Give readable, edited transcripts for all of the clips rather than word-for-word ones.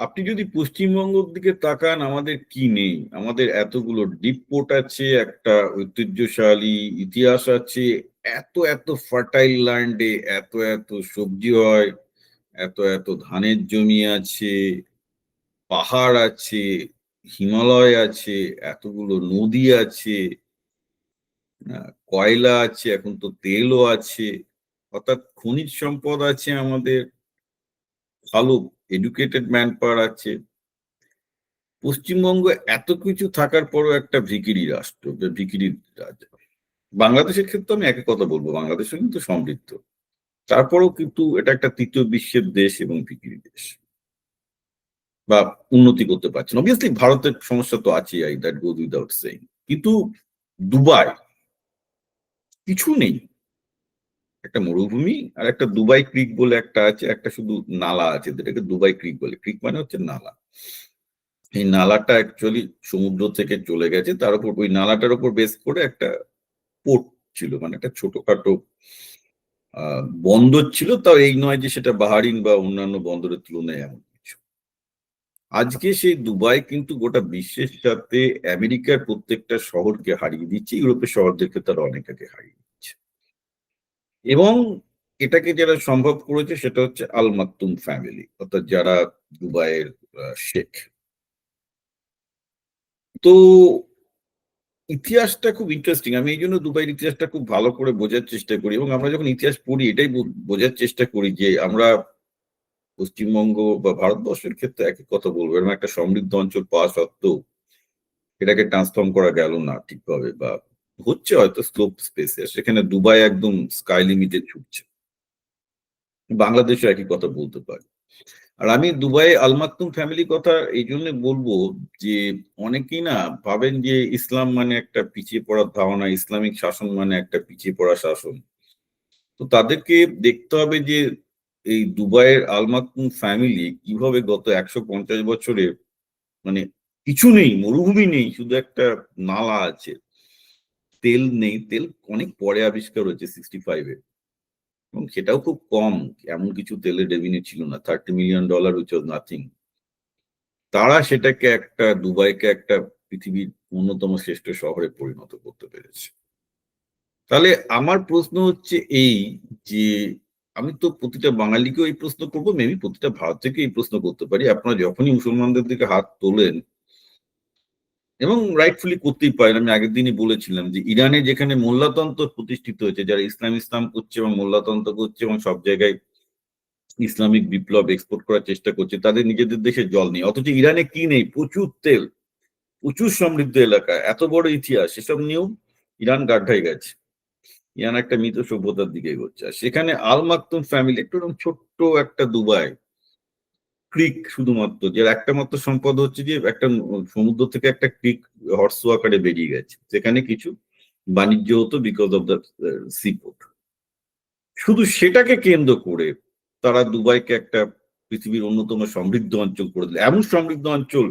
আপনি যদি পশ্চিমবঙ্গের দিকে তাকান, আমাদের কি নেই? আমাদের এতগুলো ডিপ পোর্ট আছে, একটা ঐতিহ্যশালী ইতিহাস আছে, এত এত ফার্টাইল ল্যান্ডে এত এত সবজি হয়, এত এত ধানের জমি আছে, পাহাড় আছে, হিমালয় আছে, এতগুলো নদী আছে, কয়লা আছে, এখন তো তেলও আছে, অর্থাৎ খনিজ সম্পদ আছে আমাদের, ভালো এডুকেটেড ম্যান পাওয়ার আছে। পশ্চিমবঙ্গ এত কিছু থাকার পরও একটা ভিখিরি রাষ্ট্র, ভিখিরি রাজ্য। বাংলাদেশের ক্ষেত্রে আমি একই কথা বলবো, বাংলাদেশও কিন্তু সমৃদ্ধ, তারপরেও কিন্তু এটা একটা তৃতীয় বিশ্বের দেশ এবং ভিখিরি দেশ, বা উন্নতি করতে পারছে না। অবভিয়াসলি ভারতের সমস্যা তো আছে, I that goes without saying. কিন্তু দুবাই কিছু নেই, একটা মরুভূমি আর একটা দুবাই ক্রিক বলে একটা আছে, একটা শুধু নালা আছে, যেটাকে দুবাই ক্রিক বলে। ক্রিক মানে হচ্ছে নালা। এই নালাটা অ্যাকচুয়ালি সমুদ্র থেকে চলে গেছে, তার উপর ওই নালাটার উপর বেস করে একটা পোর্ট ছিল, মানে একটা ছোটখাটো বন্দর ছিল। তাও এই নয় যে সেটা বাহারিন বা অন্যান্য বন্দরের তুলনায় এমন কিছু। আজকে সেই দুবাই কিন্তু গোটা বিশ্বের সাথে আমেরিকার প্রত্যেকটা শহরকে হারিয়ে দিচ্ছে, ইউরোপের শহরদেরকে তারা অনেক আগে হারিয়ে দিচ্ছে। এবং এটাকে যারা সম্ভব করেছে সেটা হচ্ছে আল মাকতুম ফ্যামিলি, অর্থাৎ যারা দুবাইয়ের শেখ। তো ইতিহাসটা খুব ইন্টারেস্টিং। আমি এই জন্য দুবাইয়ের ইতিহাসটা খুব ভালো করে বোঝার চেষ্টা করি, এবং আমরা যখন ইতিহাস পড়ি এটাই বোঝার চেষ্টা করি যে আমরা পশ্চিমবঙ্গ বা ভারতবর্ষের ক্ষেত্রে একই কথা বলবো, এরকম একটা সমৃদ্ধ অঞ্চল পাওয়া সত্ত্বেও এটাকে ট্রান্সফর্ম করা গেল না ঠিকভাবে, বা হচ্ছে হয়তো স্লোপ স্পেসে, সেখানে দুবাই একদম স্কাই লিমিটে ছুটছে। বাংলাদেশও একই কথা বলতে পারি। আর আমি দুবাই আল মাকতুম ফ্যামিলি কথা এই জন্য বলবো যে অনেকেই না ভাবেন যে ইসলাম মানে একটা পিছিয়ে পড়ার ধারণা, ইসলামিক শাসন মানে একটা পিছিয়ে পড়া শাসন। তো তাদেরকে দেখতে হবে যে এই দুবাইয়ের আল মাকতুম ফ্যামিলি কিভাবে গত 150 বছরে, মানে কিছু নেই, মরুভূমি নেই, শুধু একটা নালা আছে, তেল নেই, তেল অনেক পরে আবিষ্কার হয়েছে 65-এ, এবং সেটাও খুব কম। এমন কিছু তেলের রেভিনিউ ছিল না, $30 মিলিয়ন, উইচ ওয়াজ নাথিং। তারা সেটাকে একটা দুবাইকে একটা পৃথিবীর অন্যতম শ্রেষ্ঠ শহরে পরিণত করতে পেরেছে। তাহলে আমার প্রশ্ন হচ্ছে এই যে, আমি তো প্রতিটা বাঙালিকেও এই প্রশ্ন করবো, মেবি প্রতিটা ভারতীয়কে এই প্রশ্ন করতে পারি, আপনারা যখনই মুসলমানদের দিকে হাত তোলেন, এবং রাইটফুলি করতেই পারেন, আমি আগের দিনই বলেছিলাম যে ইরানে যেখানে মোল্লাতন্ত্র প্রতিষ্ঠিত হয়েছে, যারা ইসলাম ইসলাম করছে এবং মোল্লাতন্ত্র করছে এবং সব জায়গায় ইসলামিক বিপ্লব এক্সপোর্ট করার চেষ্টা করছে, তাদের নিজেদের দেশে জল নেই। অথচ ইরানে কি নেই? প্রচুর তেল, প্রচুর সমৃদ্ধ এলাকা, এত বড় ইতিহাস, এসব নিয়েও ইরান গাড্ডায় গেছে। ইরান একটা মৃত সভ্যতার দিকে এগোচ্ছে। আর সেখানে আল মাকতুম ফ্যামিলি একটু এরকম ছোট্ট একটা দুবাই ক্রিক, শুধুমাত্র যার একটা মাত্র সম্পদ হচ্ছে যে একটা সমুদ্র থেকে একটা ক্রিক হ্রস্ব আকারে বেরিয়ে গেছে, সেখানে কিছু বাণিজ্য হতো বিকজ অফ দ্য সিপোর্ট। শুধু সেটাকে কেন্দ্র করে তারা দুবাইকে একটা পৃথিবীর অন্যতম সমৃদ্ধ অঞ্চল করে দিল। এমন সমৃদ্ধ অঞ্চল,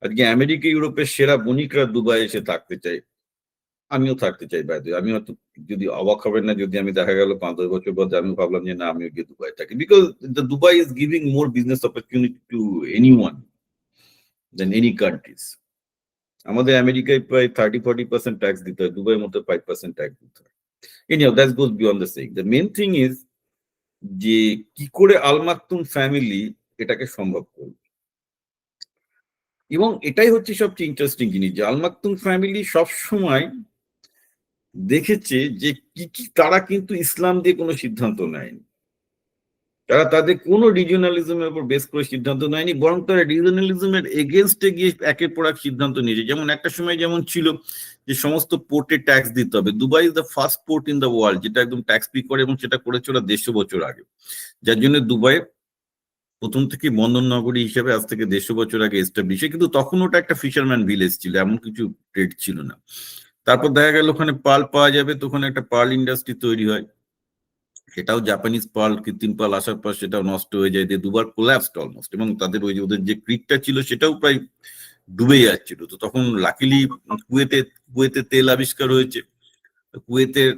আজকে আমেরিকা ইউরোপের সেরা বণিকরা দুবাই এসে থাকতে চাই। আমিও থাকতে চাই বাইরে। আমি হয়তো, যদি অবাক হবেন না যদি আমি দেখা গেল 5-10 বছর পর আমি ভাবলাম যে না, আমিও গিয়ে দুবাই থাকি, because the Dubai is giving more business opportunity to anyone than any countries. আমাদের আমেরিকায় প্রায় 30-40% ট্যাক্স দিতে হয়, দুবাইয়ের মধ্যে 5% ট্যাক্স দিতে হয়। Anyhow that goes beyond the saying. The main thing is যে কি করে আল মাকতুম ফ্যামিলি এটাকে সম্ভব করবে। এবং এটাই হচ্ছে সবচেয়ে ইন্টারেস্টিং জিনিস, যে আল মাকতুম ফ্যামিলি সবসময় দেখেছে যে কি কি, তারা কিন্তু ইসলাম দিয়ে কোনো সিদ্ধান্ত নেয়নি, তারা তাদের কোনো রিজিওনালিজমের উপর বেস করে সিদ্ধান্ত নেয়নি, বরং তারা রিজিওনালিজমের এগেনস্টে গিয়ে একের পর এক সিদ্ধান্ত নিয়েছে। যেমন একটা সময় যেমন ছিল যে সমস্ত পোর্টে ট্যাক্স দিতে হবে। Dubai is the first port in the world যেটা একদম ট্যাক্স ফ্রি করে, এবং সেটা করেছিল 150 বছর আগে। যার জন্য দুবাই প্রথম থেকে বন্দর নগরী হিসেবে আজ থেকে 150 বছর আগে এস্টাবলিশ। কিন্তু তখন ওটা একটা ফিশারম্যান ভিলেজ ছিল, এমন কিছু ট্রেড ছিল না। তারপর দেখা গেল ওখানে পার্ল পাওয়া যাবে, তো ওখানে একটা পার্ল ইন্ডাস্ট্রি তৈরি হয়, সেটাও জাপানিজ পার্ল, কৃত্রিম পার্ল আসার পর সেটাও নষ্ট হয়ে যায়, দিয়ে দুবার কোল্যাপসড অলমোস্ট। এবং তাদের ওই যে ওদের যে ক্রিকটা ছিল সেটাও প্রায় ডুবে যাচ্ছিল। তো তখন লাকিলি কুয়েতে কুয়েতে তেল আবিষ্কার হয়েছে। কুয়েতের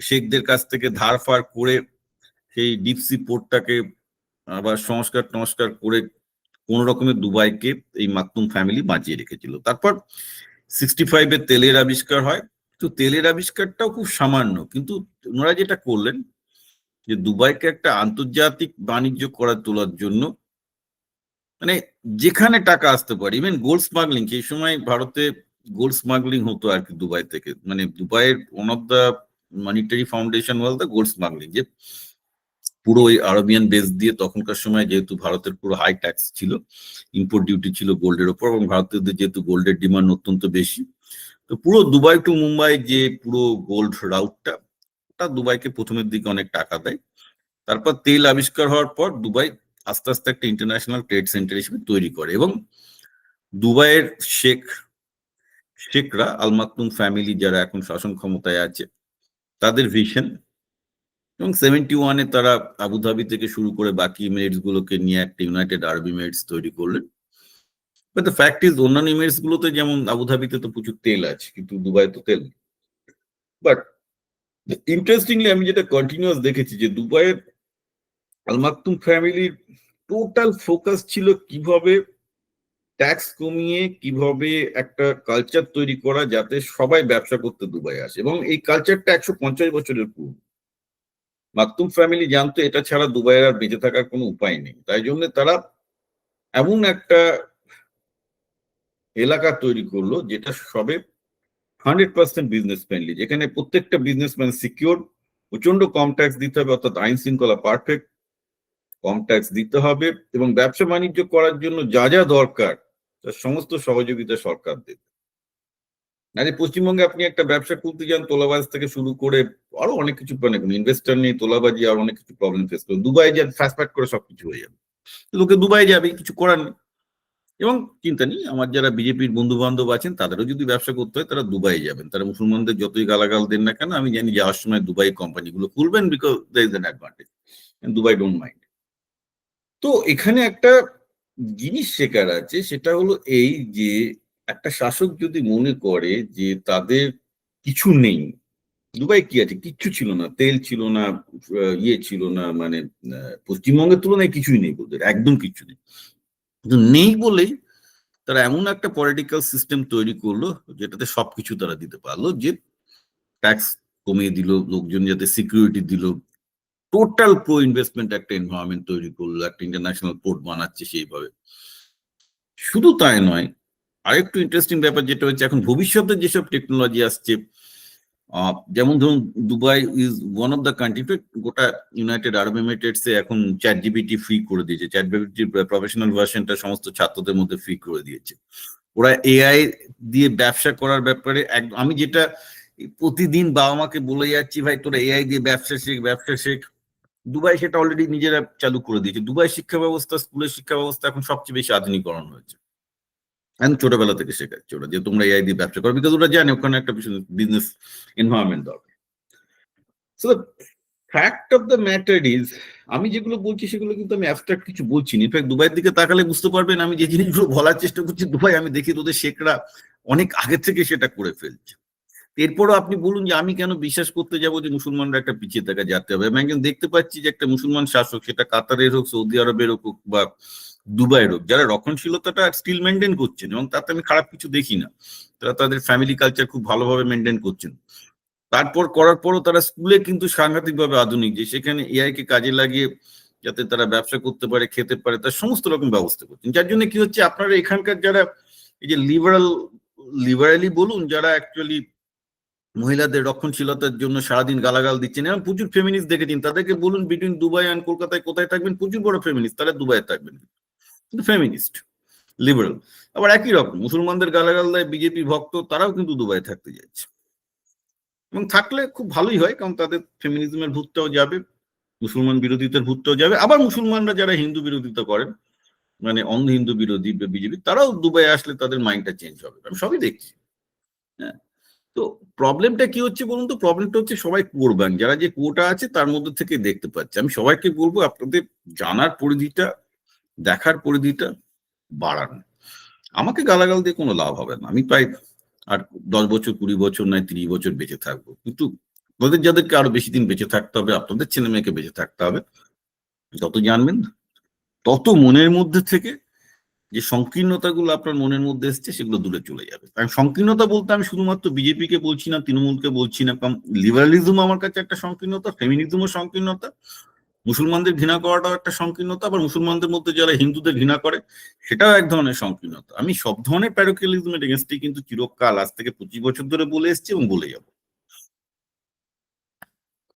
শেখদের কাছ থেকে ধার ফার করে সেই ডিপসি পোর্টটাকে আবার সংস্কার টংস্কার করে কোন রকমের দুবাইকে এই মাকতুম ফ্যামিলি বাঁচিয়ে রেখেছিল। তারপর 65-এ তেলের আবিষ্কার হয়। তো তেলের আবিষ্কারটাও খুব সামান্য, কিন্তু ওনারা যেটা করলেন যে দুবাইকে একটা আন্তর্জাতিক বাণিজ্য করা তোলার জন্য, মানে যেখানে টাকা আসতে পারে, ইভেন গোল্ড স্মাগলিং, সেই সময় ভারতে গোল্ড স্মাগলিং হতো আর কি দুবাই থেকে, মানে দুবাইয়ের one of the monetary foundation was the gold smuggling, যে পুরো ওই আরবিয়ান বেস দিয়ে তখনকার সময় যেহেতু ভারতের পুরো হাই ট্যাক্স ছিল, ইম্পোর্ট ডিউটি ছিল গোল্ডের ওপর, এবং ভারতীয়দের যেহেতু গোল্ডের ডিমান্ড অত্যন্ত বেশি, তো পুরো দুবাই টু মুম্বাই যে পুরো গোল্ড রাউটটা, ওটা দুবাইকে প্রথমের দিকে অনেক টাকা দেয়। তারপর তেল আবিষ্কার হওয়ার পর দুবাই আস্তে আস্তে একটা ইন্টারন্যাশনাল ট্রেড সেন্টার হিসেবে তৈরি করে, এবং দুবাইয়ের শেখরা আল মাকতুম ফ্যামিলি যারা এখন শাসন ক্ষমতায় আছে, তাদের ভিশন, এবং 71-এ তারা আবুধাবি থেকে শুরু করে বাকি ইমিরেটস গুলোকে নিয়ে একটা ইউনাইটেড আরব ইমিরেটস তৈরি করলেন। বাট দ্য ফ্যাক্ট ইজ অন্যান্য ইমিরেটস গুলোতে, যেমন আবুধাবিতে তো প্রচুর তেল আছে, কিন্তু দুবাই তো তেল। বাট ইন্টারেস্টিংলি আমি যেটা কন্টিনিউয়াস দেখেছি যে দুবাইয়ের আল মাকতুম ফ্যামিলির টোটাল ফোকাস ছিল কিভাবে ট্যাক্স কমিয়ে, কিভাবে একটা কালচার তৈরি করা যাতে সবাই ব্যবসা করতে দুবাই আসে, এবং এই কালচারটা 150 বছরের পুরনো। মাকতুম ফ্যামিলি জানতো এটা ছাড়া দুবাইয়ের আর বেঁচে থাকার কোনো উপায় নেই, তাই জন্য তারা এমন একটা এলাকা তৈরি করলো যেটা সবে 100% বিজনেস ফ্রেন্ডলি, যেখানে প্রত্যেকটা বিজনেসম্যান সিকিউর, প্রচন্ড কম ট্যাক্স দিতে হবে, অর্থাৎ আইন শৃঙ্খলা পারফেক্ট, কম ট্যাক্স দিতে হবে, এবং ব্যবসা বাণিজ্য করার জন্য যা যা দরকার তার সমস্ত সহযোগিতা সরকার দেবে। আরে পশ্চিমবঙ্গে আপনি একটা ব্যবসা খুলতে যান, তোলাবাজ থেকে শুরু করে আরো অনেক কিছু, মানে ইনভেস্টার নেই, তোলাবাজি, আর অনেক কিছু প্রবলেম ফেস করে। দুবাই যান, ফাস্ট করে সবকিছু হয়ে যাবে, লোকে দুবাই যাবে, কিছু করার নেই। এবং চিন্তা নেই, আমার যারা বিজেপির বন্ধু বান্ধব আছেন তাদেরও যদি ব্যবসা করতে হয় তারা দুবাই যাবেন, তারা মুসলমানদের যতই গালাগাল দেন না কেন, আমি জানি যাওয়ার সময় দুবাই কোম্পানিগুলো খুলবেন, because there is an advantage, Dubai don't mind. তো এখানে একটা জিনিস শেখার আছে, সেটা হলো এই যে একটা শাসক যদি মনে করে যে তাদের কিছু নেই, দুবাই কি আছে, কিচ্ছু ছিল না, তেল ছিল না, ইয়ে ছিল না, মানে পশ্চিমবঙ্গের তুলনায় কিছুই নেই, বলতে একদম কিছু নেই, কিন্তু নেই বলেই তারা এমন একটা পলিটিক্যাল সিস্টেম তৈরি করলো যেটাতে সবকিছু তারা দিতে পারলো, যে ট্যাক্স কমিয়ে দিল, লোকজন যাতে সিকিউরিটি দিল, টোটাল প্রো ইনভেস্টমেন্ট একটা এনভায়রনমেন্ট তৈরি করলো, একটা ইন্টারন্যাশনাল পোর্ট বানাচ্ছে সেইভাবে। শুধু তাই নয়, আরেকটু ইন্টারেস্টিং ব্যাপার যেটা হচ্ছে, এখন ভবিষ্যতে যেসব টেকনোলজি আসছে, যেমন ধরুন Dubai is one of the country, গোটা ইউনাইটেড আরব এমিরেটস এ এখন চ্যাট জিপিটি ফ্রি করে দিয়েছে, চ্যাট জিপিটি প্রফেশনাল ভার্সনটা সমস্ত ছাত্রদের মধ্যে ফ্রি করে দিয়েছে। ওরা এআই দিয়ে ব্যবসা করার ব্যাপারে আমি যেটা প্রতিদিন বাবা মাকে বলে যাচ্ছি, ভাই তোরা এআই দিয়ে ব্যবসা শেখ, ব্যবসা শেখ, দুবাই সেটা অলরেডি নিজেরা চালু করে দিয়েছে। দুবাই শিক্ষা ব্যবস্থা, স্কুলের শিক্ষা ব্যবস্থা এখন সবচেয়ে বেশি আধুনিকরণ হয়েছে, এখন ছোটবেলা থেকে শেখাচ্ছে ওরা যে তোমরা এআই দিয়ে ব্যবসা করো, বিকজ ওরা জানে ওখানে একটা বিজনেস এনভায়রনমেন্ট দরকার। So fact of the matter is, আমি যেগুলো বলছি সেগুলো কিন্তু আমি অ্যাবস্ট্রাক্ট কিছু বলছি না। ইনফ্যাক্ট দুবাইয়ের দিকে তাকালে বুঝতে পারবেন আমি যে জিনিসগুলো বলার চেষ্টা করছি, দুবাই আমি দেখি তোদের শেখরা অনেক আগে থেকে সেটা করে ফেলছে। এরপরও আপনি বলুন যে আমি কেন বিশ্বাস করতে যাবো যে মুসলমানরা একটা পিছিয়ে থাকা যেতে হবে। আমি একজন দেখতে পাচ্ছি যে একটা মুসলমান শাসক, সেটা কাতারের হোক, সৌদি আরবের হোক, বা দুবাইয়ের হোক, যারা রক্ষণশীলতাটা স্টিল মেনটেন করছেন, এবং তাতে আমি খারাপ কিছু দেখি না, তারা তাদের ফ্যামিলি কালচার খুব ভালোভাবে মেনটেন করছেন। তারপর করার পরও তারা স্কুলে কিন্তু সাংঘাতিকভাবে আধুনিক, যে সেখানে এআই কে কাজে লাগিয়ে যাতে তারা ব্যবসা করতে পারে, খেতে পারে, তার সমস্ত রকম ব্যবস্থা করছেন। যার জন্য কি হচ্ছে, আপনারা এখানকার যারা এই যে লিবারালি বলুন, যারা অ্যাকচুয়ালি মহিলাদের রক্ষণশীলতার জন্য সারাদিন গালাগাল দিচ্ছেন, এবং প্রচুর ফেমিনিস্ট দেখেছেন, তাদেরকে বলুন বিটুইন দুবাই অ্যান্ড কলকাতায় কোথায় থাকবেন, প্রচুর বড় ফেমিনিস্ট, তারা দুবাইয়ে থাকবেন, কিন্তু ফেমিনিস্ট লিবারাল। আবার একই রকম মুসলমানদের গালাগাল দেয় বিজেপি ভক্ত, তারাও কিন্তু দুবাইয়ে থাকতে যাচ্ছে, এবং থাকলে খুব ভালোই হয়, কারণ তাদের ফেমিনিজমের ভূতটাও যাবে, মুসলমান বিরোধিতার ভূতটাও যাবে। আবার মুসলমানরা যারা হিন্দু বিরোধিতা করেন, মানে অন্ধ হিন্দু বিরোধী বিজেপি, তারাও দুবাই আসলে তাদের মাইন্ডটা চেঞ্জ হবে, আমি সবই দেখছি। হ্যাঁ, তো প্রবলেমটা কি হচ্ছে বলুন তো, প্রবলেমটা হচ্ছে সবাই করবেন, যারা যে কোটা আছে তার মধ্যে থেকে দেখতে পাচ্ছে। আমি সবাইকে বলবো আপনাদের জানার পরিধিটা, দেখার পরিধিটা বাড়ান। আমাকে গালাগাল দিয়ে কোনো লাভ হবে না, আমি প্রায় আর 10 বছর, 20 বছর নয় 30 বছর বেঁচে থাকবো, কিন্তু আপনাদের যাদেরকে আরো বেশি দিন বেঁচে থাকতে হবে, আপনাদের ছেলে মেয়েকে বেঁচে থাকতে হবে, যত জানবেন তত মনের মধ্যে থেকে যে সংকীর্ণতাগুলো আপনার মনের মধ্যে এসছে সেগুলো দূরে চলে যাবে। কারণ সংকীর্ণতা বলতে আমি শুধুমাত্র বিজেপিকে বলছি না, তৃণমূলকে বলছি না, কারণ লিবারালিজম আমার কাছে একটা সংকীর্ণতা, ফেমিনিজমও সংকীর্ণতা, মুসলমানদের ঘৃণা করাটাও একটা সংকীর্ণতা, আবার মুসলমানদের মধ্যে যারা হিন্দুদের ঘৃণা করে সেটাও এক ধরনের সংকীর্ণতা। আমি সব ধরনের প্যারোকিয়ালিজমের এগেনস্টে কিন্তু চিরকাল আজ থেকে 25 বছর ধরে বলে এসেছি এবং বলে যাবো।